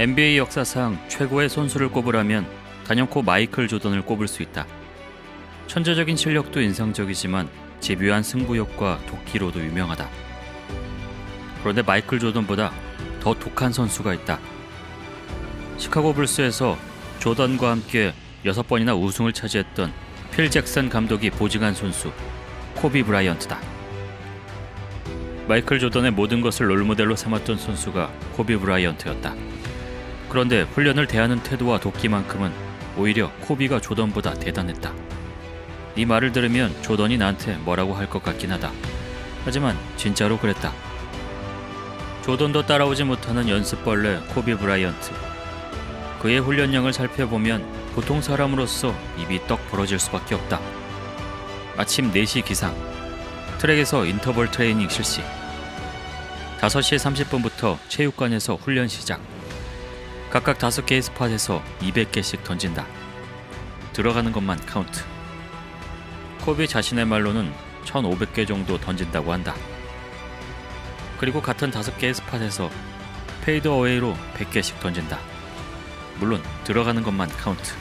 NBA 역사상 최고의 선수를 꼽으라면 단연코 마이클 조던을 꼽을 수 있다. 천재적인 실력도 인상적이지만 집요한 승부욕과 도끼로도 유명하다. 그런데 마이클 조던보다 더 독한 선수가 있다. 시카고 불스에서 조던과 함께 6번이나 우승을 차지했던 필 잭슨 감독이 보증한 선수 코비 브라이언트다. 마이클 조던의 모든 것을 롤모델로 삼았던 선수가 코비 브라이언트였다. 그런데 훈련을 대하는 태도와 도끼만큼은 오히려 코비가 조던보다 대단했다. 이 말을 들으면 조던이 나한테 뭐라고 할 것 같긴 하다. 하지만 진짜로 그랬다. 조던도 따라오지 못하는 연습벌레 코비 브라이언트. 그의 훈련량을 살펴보면 보통 사람으로서 입이 떡 벌어질 수밖에 없다. 아침 4시 기상, 트랙에서 인터벌 트레이닝 실시, 5시 30분부터 체육관에서 훈련 시작. 각각 5개의 스팟에서 200개씩 던진다. 들어가는 것만 카운트. 코비 자신의 말로는 1500개 정도 던진다고 한다. 그리고 같은 5개의 스팟에서 페이드 어웨이로 100개씩 던진다. 물론 들어가는 것만 카운트.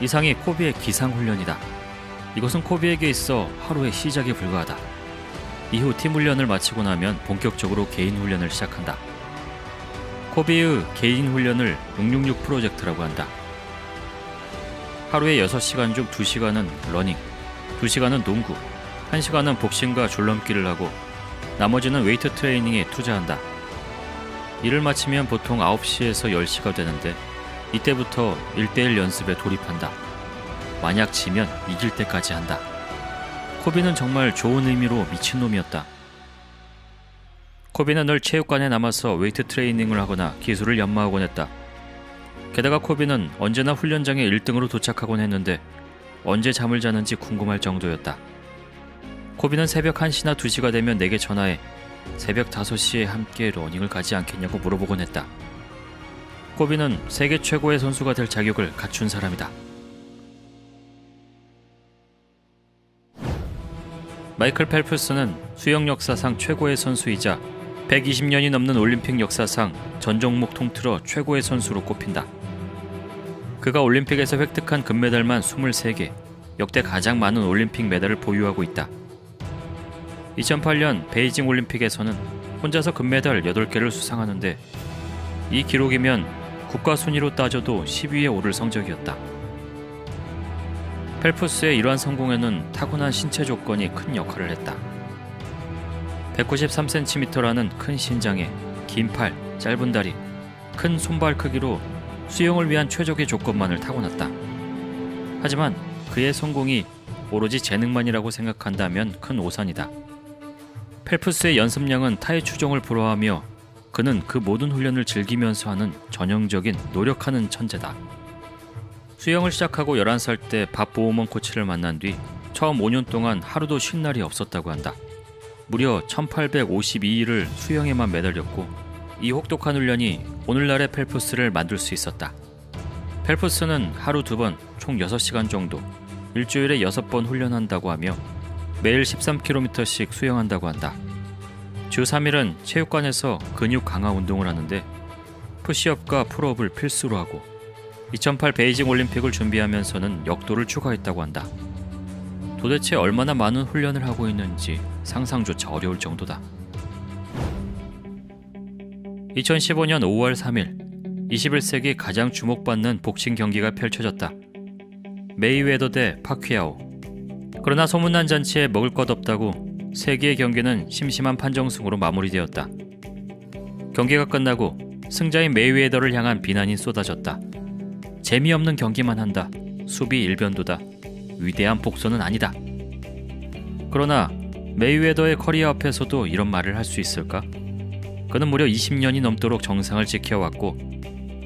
이상이 코비의 기상 훈련이다. 이것은 코비에게 있어 하루의 시작에 불과하다. 이후 팀 훈련을 마치고 나면 본격적으로 개인 훈련을 시작한다. 코비의 개인 훈련을 666 프로젝트라고 한다. 하루에 6시간 중 2시간은 러닝, 2시간은 농구, 1시간은 복싱과 줄넘기를 하고 나머지는 웨이트 트레이닝에 투자한다. 일을 마치면 보통 9시에서 10시가 되는데 이때부터 1대1 연습에 돌입한다. 만약 지면 이길 때까지 한다. 코비는 정말 좋은 의미로 미친놈이었다. 코비는 늘 체육관에 남아서 웨이트 트레이닝을 하거나 기술을 연마하곤 했다. 게다가 코비는 언제나 훈련장에 1등으로 도착하곤 했는데 언제 잠을 자는지 궁금할 정도였다. 코비는 새벽 1시나 2시가 되면 내게 전화해 새벽 5시에 함께 러닝을 가지 않겠냐고 물어보곤 했다. 코비는 세계 최고의 선수가 될 자격을 갖춘 사람이다. 마이클 펠프스는 수영 역사상 최고의 선수이자 120년이 넘는 올림픽 역사상 전 종목 통틀어 최고의 선수로 꼽힌다. 그가 올림픽에서 획득한 금메달만 23개, 역대 가장 많은 올림픽 메달을 보유하고 있다. 2008년 베이징 올림픽에서는 혼자서 금메달 8개를 수상하는데 이 기록이면 국가 순위로 따져도 10위에 오를 성적이었다. 펠프스의 이러한 성공에는 타고난 신체 조건이 큰 역할을 했다. 193cm라는 큰 신장에 긴 팔, 짧은 다리, 큰 손발 크기로 수영을 위한 최적의 조건만을 타고났다. 하지만 그의 성공이 오로지 재능만이라고 생각한다면 큰 오산이다. 펠프스의 연습량은 타의 추종을 불허하며 그는 그 모든 훈련을 즐기면서 하는 전형적인 노력하는 천재다. 수영을 시작하고 11살 때 밥 보우먼 코치를 만난 뒤 처음 5년 동안 하루도 쉰 날이 없었다고 한다. 무려 1852일을 수영에만 매달렸고 이 혹독한 훈련이 오늘날의 펠프스를 만들 수 있었다. 펠프스는 하루 2번 총 6시간 정도 일주일에 6번 훈련한다고 하며 매일 13km씩 수영한다고 한다. 주 3일은 체육관에서 근육 강화 운동을 하는데 푸시업과 풀업을 필수로 하고 2008 베이징 올림픽을 준비하면서는 역도를 추가했다고 한다. 도대체 얼마나 많은 훈련을 하고 있는지 상상조차 어려울 정도다. 2015년 5월 3일 21세기 가장 주목받는 복싱 경기가 펼쳐졌다. 메이웨더 대 파퀴아오. 그러나 소문난 잔치에 먹을 것 없다고 세 개의 경기는 심심한 판정승으로 마무리되었다. 경기가 끝나고 승자인 메이웨더를 향한 비난이 쏟아졌다. 재미없는 경기만 한다. 수비 일변도다. 위대한 복선은 아니다. 그러나 메이웨더의 커리어 앞에서도 이런 말을 할 수 있을까? 그는 무려 20년이 넘도록 정상을 지켜왔고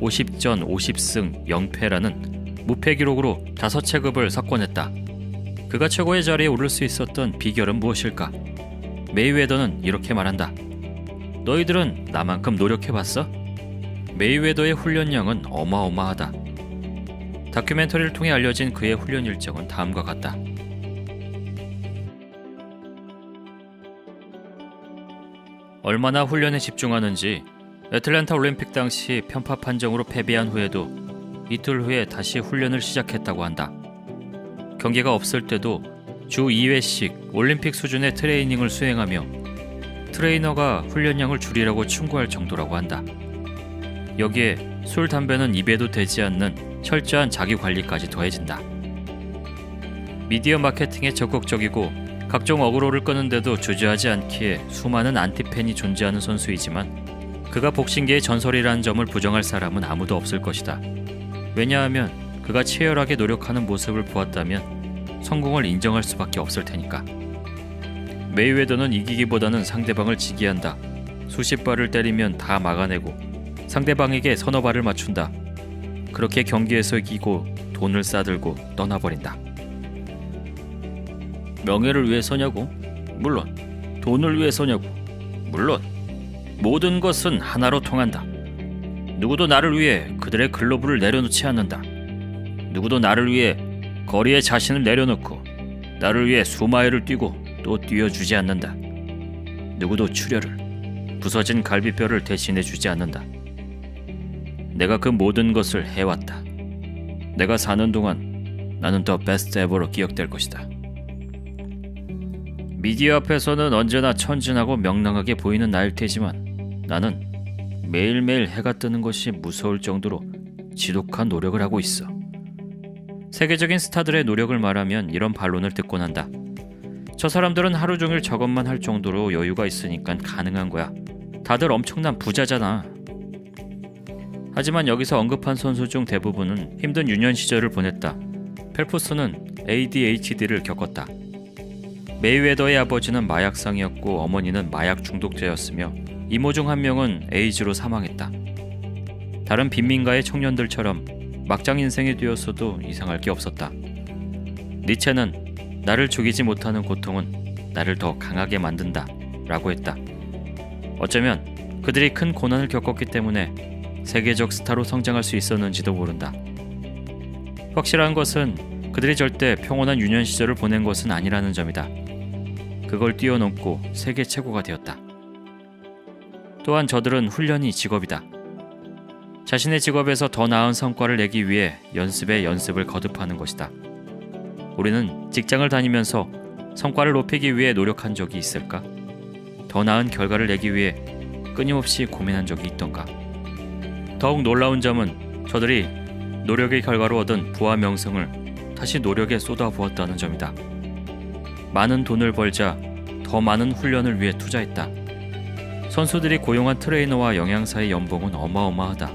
50전 50승 0패라는 무패 기록으로 5체급을 석권했다. 그가 최고의 자리에 오를 수 있었던 비결은 무엇일까? 메이웨더는 이렇게 말한다. 너희들은 나만큼 노력해봤어? 메이웨더의 훈련량은 어마어마하다. 다큐멘터리를 통해 알려진 그의 훈련 일정은 다음과 같다. 얼마나 훈련에 집중하는지 애틀랜타 올림픽 당시 편파 판정으로 패배한 후에도 이틀 후에 다시 훈련을 시작했다고 한다. 경기가 없을 때도 주 2회씩 올림픽 수준의 트레이닝을 수행하며 트레이너가 훈련량을 줄이라고 충고할 정도라고 한다. 여기에 술, 담배는 입에도 대지 않는 철저한 자기관리까지 더해진다. 미디어 마케팅에 적극적이고 각종 어그로를 끄는데도 주저하지 않기에 수많은 안티팬이 존재하는 선수이지만 그가 복싱계의 전설이라는 점을 부정할 사람은 아무도 없을 것이다. 왜냐하면 그가 치열하게 노력하는 모습을 보았다면 성공을 인정할 수밖에 없을 테니까. 메이웨더는 이기기보다는 상대방을 지게 한다. 수십 발을 때리면 다 막아내고 상대방에게 서너 발을 맞춘다. 그렇게 경기에서 이기고 돈을 싸들고 떠나버린다. 명예를 위해서냐고? 물론. 돈을 위해서냐고? 물론. 모든 것은 하나로 통한다. 누구도 나를 위해 그들의 글러브를 내려놓지 않는다. 누구도 나를 위해 거리에 자신을 내려놓고 나를 위해 수마일을 뛰고 또 뛰어주지 않는다. 누구도 출혈을, 부서진 갈비뼈를 대신해주지 않는다. 내가 그 모든 것을 해왔다. 내가 사는 동안 나는 더 베스트 에버로 기억될 것이다. 미디어 앞에서는 언제나 천진하고 명랑하게 보이는 나일 테지만 나는 매일매일 해가 뜨는 것이 무서울 정도로 지독한 노력을 하고 있어. 세계적인 스타들의 노력을 말하면 이런 반론을 듣곤 한다. 저 사람들은 하루 종일 저것만 할 정도로 여유가 있으니까 가능한 거야. 다들 엄청난 부자잖아. 하지만 여기서 언급한 선수 중 대부분은 힘든 유년 시절을 보냈다. 펠프스는 ADHD를 겪었다. 메이웨더의 아버지는 마약상이었고 어머니는 마약 중독자였으며 이모 중 한 명은 에이즈로 사망했다. 다른 빈민가의 청년들처럼 막장 인생이 되었어도 이상할 게 없었다. 니체는 나를 죽이지 못하는 고통은 나를 더 강하게 만든다 라고 했다. 어쩌면 그들이 큰 고난을 겪었기 때문에 세계적 스타로 성장할 수 있었는지도 모른다. 확실한 것은 그들이 절대 평온한 유년 시절을 보낸 것은 아니라는 점이다. 그걸 뛰어넘고 세계 최고가 되었다. 또한 저들은 훈련이 직업이다. 자신의 직업에서 더 나은 성과를 내기 위해 연습에 연습을 거듭하는 것이다. 우리는 직장을 다니면서 성과를 높이기 위해 노력한 적이 있을까? 더 나은 결과를 내기 위해 끊임없이 고민한 적이 있던가? 더욱 놀라운 점은 저들이 노력의 결과로 얻은 부와 명성을 다시 노력에 쏟아부었다는 점이다. 많은 돈을 벌자 더 많은 훈련을 위해 투자했다. 선수들이 고용한 트레이너와 영양사의 연봉은 어마어마하다.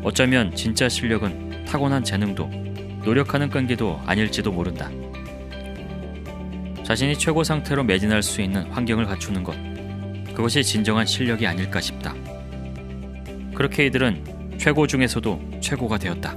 어쩌면 진짜 실력은 타고난 재능도 노력하는 끈기도 아닐지도 모른다. 자신이 최고 상태로 매진할 수 있는 환경을 갖추는 것, 그것이 진정한 실력이 아닐까 싶다. 그렇게 이들은 최고 중에서도 최고가 되었다.